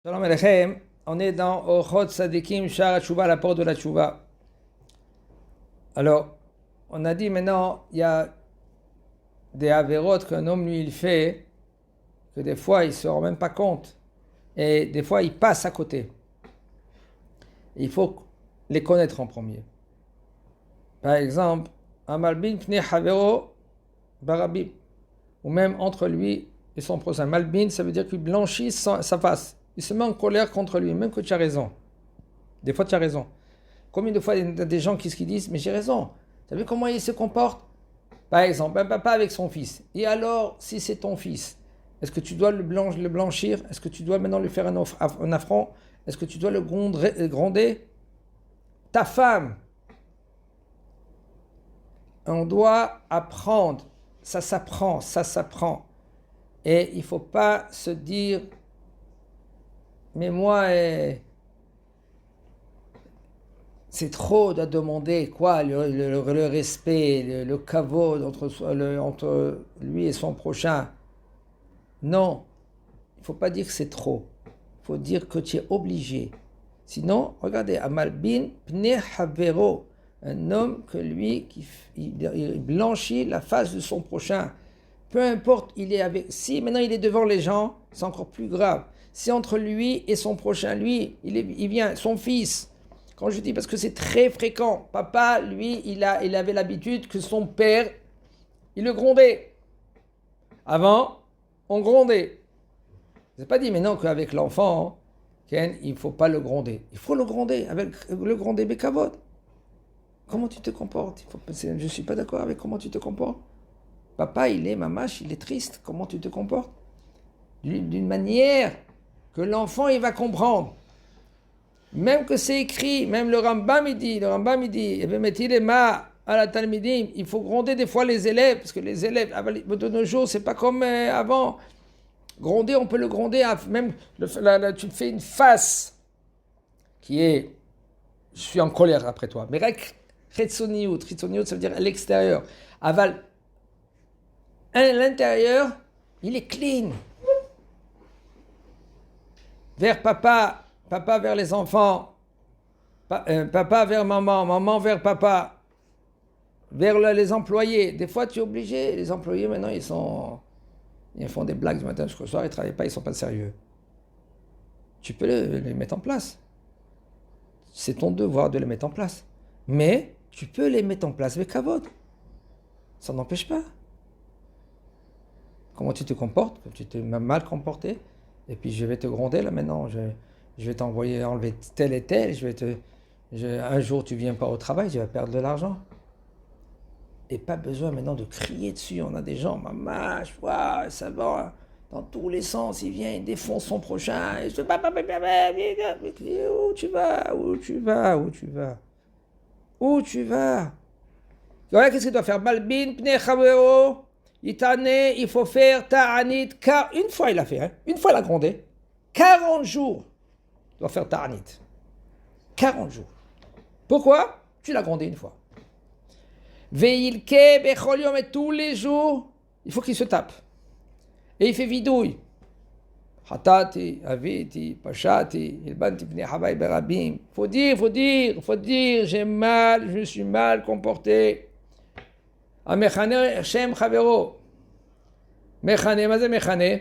Shalom Aleichem, on est dans Orchot Sadikim Shar Tshuva, la porte de la Tshuva. Alors, on a dit maintenant, il y a des avérotes qu'un homme lui il fait, que des fois il ne se rend même pas compte, et des fois il passe à côté. Il faut les connaître en premier. Par exemple, Amalbin Pne Havero Barabim, ou même entre lui et son prochain. Malbin, ça veut dire qu'il blanchit sa face. Il se met en colère contre lui, même que tu as raison. Des fois, tu as raison. Combien de fois il y a des gens qui disent, mais j'ai raison. Tu as vu comment il se comporte? Par exemple, un papa avec son fils. Et alors, si c'est ton fils, est-ce que tu dois le blanchir? Est-ce que tu dois maintenant lui faire un affront? Est-ce que tu dois le gronder? Ta femme. On doit apprendre. Ça s'apprend, ça s'apprend. Et il ne faut pas se dire... Mais moi, c'est trop de demander quoi, le respect, le kavod entre lui et son prochain. Non, il ne faut pas dire que c'est trop. Il faut dire que tu es obligé. Sinon, regardez, Amalbin Pne Havero, un homme que lui, il blanchit la face de son prochain. Peu importe, il est avec. Si maintenant il est devant les gens, c'est encore plus grave. Si entre lui et son prochain, lui, il vient, son fils. Quand je dis, parce que c'est très fréquent. Papa, lui, il avait l'habitude que son père, il le grondait. Avant, on grondait. Je n'ai pas dit maintenant qu'avec l'enfant, Ken, il ne faut pas le gronder. Il faut le gronder, le gronder Bekavod. Comment tu te comportes? Je ne suis pas d'accord avec comment tu te comportes. Papa, mamache, il est triste. Comment tu te comportes? D'une manière que l'enfant, il va comprendre. Même que c'est écrit, même le Rambam, il dit, il faut gronder des fois les élèves, parce que les élèves, de nos jours, c'est pas comme avant. Gronder, on peut le gronder, même, tu fais une face qui est, je suis en colère après toi. Mais Retsoniout, ça veut dire à l'extérieur. Aval, à l'intérieur, il est clean. Vers papa vers les enfants, papa vers maman, maman vers papa, vers les employés. Des fois, tu es obligé. Les employés, maintenant, ils font des blagues du matin jusqu'au soir, ils ne travaillent pas, ils ne sont pas sérieux. Tu peux les mettre en place. C'est ton devoir de les mettre en place. Mais tu peux les mettre en place avec kavod. Ça n'empêche pas. Comment tu te comportes? Tu t'es mal comporté, et puis je vais te gronder là maintenant. Je vais enlever tel et tel. Un jour tu viens pas au travail, tu vas perdre de l'argent. Et pas besoin maintenant de crier dessus. On a des gens, maman, ça va dans tous les sens. Il vient, il défonce son prochain. Et je où tu vas? Voilà, qu'est-ce qu'il doit faire? Balbin, pne chavero. Il faut faire ta'anit, car une fois il a fait, une fois il a grondé, 40 jours, il doit faire ta'anit. 40 jours. Pourquoi? Tu l'as grondé une fois. Veilke becholiom, et tous les jours, il faut qu'il se tape. Et il fait vidouille. Hatati, aviti, pashati, ilbanti pne havai berabim. Faut dire, je me suis mal comporté. Mechane Shem Chavero. Mechane, mais Mechane.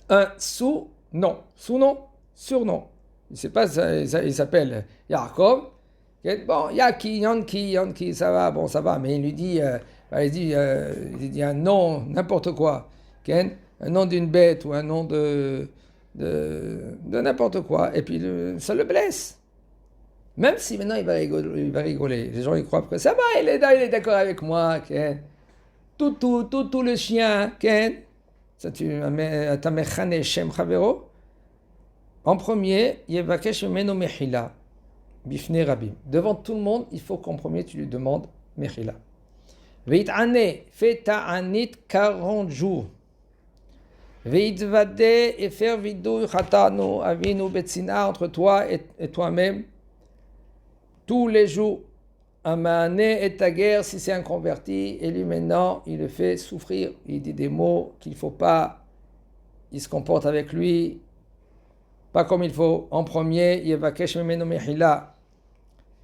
Un sous-nom. Sous-nom, surnom. Il ne sait pas, il s'appelle Yaakov. Bon, Yanki, ça va, bon, ça va. Mais il lui dit, il dit un nom, n'importe quoi. Un nom d'une bête ou un nom de n'importe quoi. Et puis, ça le blesse. Même si maintenant il va rigoler. Les gens ils croient que ça va, il est d'accord avec moi. Tout le chien. Ça tu mets Shem Chavero. En premier, Yevakesh Meno Mechila. Bifne Rabim. Devant tout le monde, il faut qu'en premier tu lui demandes Mechila. Veitane, fais ta'anit 40 jours. Veitvade et faire vidou chatanu avinu betsina entre toi et toi-même. Tous les jours, Amané et ta guerre, si c'est un converti, et lui maintenant, il le fait souffrir. Il dit des mots qu'il ne faut pas, il se comporte avec lui pas comme il faut. En premier, Yevakesh Memeno Mechila,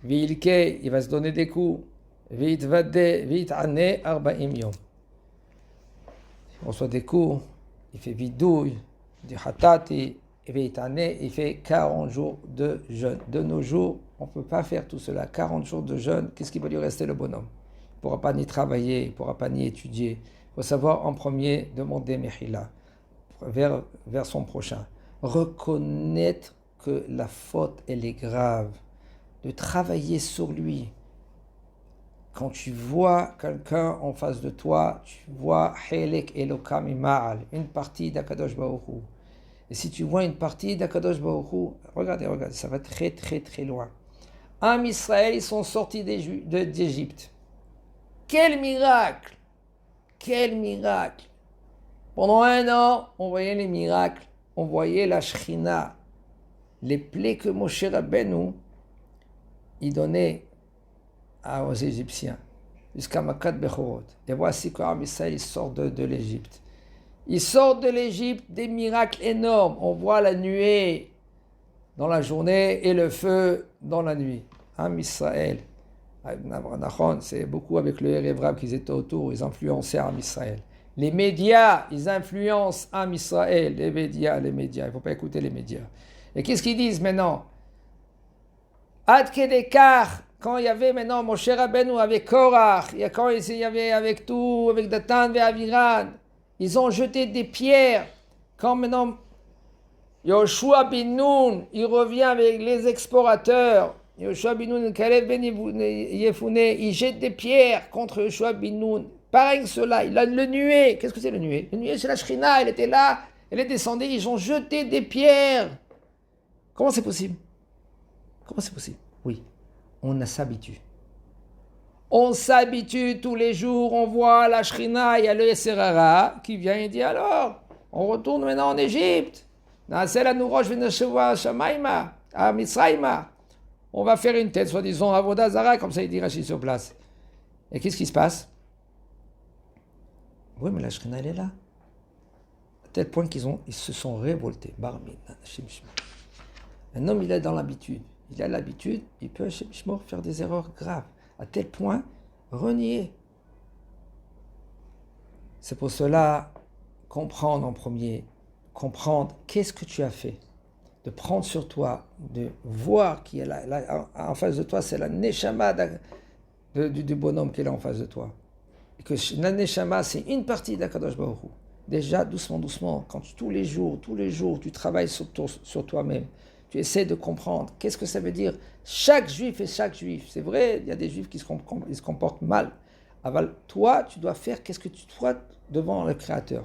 Vilke, il va se donner des coups, Vitvade, Vitane, Arba'im Yom. Il reçoit des coups, il fait vidouille, du hatati, et Vitane, il fait 40 jours de jeûne. De nos jours, on ne peut pas faire tout cela. 40 jours de jeûne, qu'est-ce qui va lui rester le bonhomme? Il ne pourra pas ni travailler, il ne pourra pas ni étudier. Il faut savoir en premier demander Mechila vers son prochain. Reconnaître que la faute, elle est grave. De travailler sur lui. Quand tu vois quelqu'un en face de toi, tu vois Helek Elokam Ima'al, une partie d'Akadosh Baruch Hu. Et si tu vois une partie d'Akadosh Baruch Hu, regardez, ça va très très très loin. Am Israël, ils sont sortis d'Égypte. Quel miracle! Quel miracle! Pendant 1 an, on voyait les miracles, on voyait la Shrina, les plaies que Moshe Rabbeinu, il donnait aux Égyptiens, jusqu'à Makat Bechorot. Et voici qu'Am Israël, il sort de l'Égypte. Il sort de l'Égypte, des miracles énormes. On voit la nuée dans la journée et le feu dans la nuit. Am Israël, c'est beaucoup avec le Erev qu'ils étaient autour, ils influençaient Am Israël. Les médias, ils influencent Am Israël. Les médias, il ne faut pas écouter les médias. Et qu'est-ce qu'ils disent maintenant? Ad Kedekar, quand il y avait maintenant Moshe Rabbeinu avec Korach, quand il y avait avec tout, avec Datan et Aviran, ils ont jeté des pierres. Quand maintenant Yoshua bin Nun, il revient avec les explorateurs, Yoshua bin Nun, Caleb ben Yefune, il jette des pierres contre Yoshua bin Nun. Pareil que cela, il a le nuée. Qu'est-ce que c'est le nuée? Le nuée, c'est la Shrina, elle était là, elle est descendue, ils ont jeté des pierres. Comment c'est possible? Comment c'est possible? Oui, on s'habitue. On s'habitue tous les jours, on voit la Shrina, il y a le Serara qui vient et dit alors, on retourne maintenant en Égypte. On va faire une tête, soi-disant, Avodah Zara, comme ça il dit Rachid sur place. Et qu'est-ce qui se passe? Oui, mais la Shrina, elle est là. À tel point qu'ils se sont révoltés. Un homme, il est dans l'habitude. Il a l'habitude, il peut faire des erreurs graves. À tel point, renier. C'est pour cela, comprendre en premier, comprendre qu'est-ce que tu as fait. De prendre sur toi, de voir qui est là en face de toi, c'est la Neshama du bonhomme qui est là en face de toi. Et que la Neshama, c'est une partie d'Akadosh Baruch Hu. Déjà, doucement, quand tous les jours, tu travailles sur toi-même, tu essaies de comprendre qu'est-ce que ça veut dire chaque juif et chaque juif. C'est vrai, il y a des juifs qui se comportent mal. Alors, toi, tu dois faire qu'est-ce que tu dois devant le Créateur.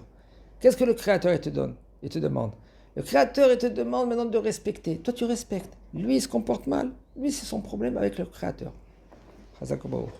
Qu'est-ce que le Créateur il te donne? Il te demande. Le Créateur il te demande maintenant de respecter. Toi, tu respectes. Lui, il se comporte mal. Lui, c'est son problème avec le Créateur. Chazak Baruch.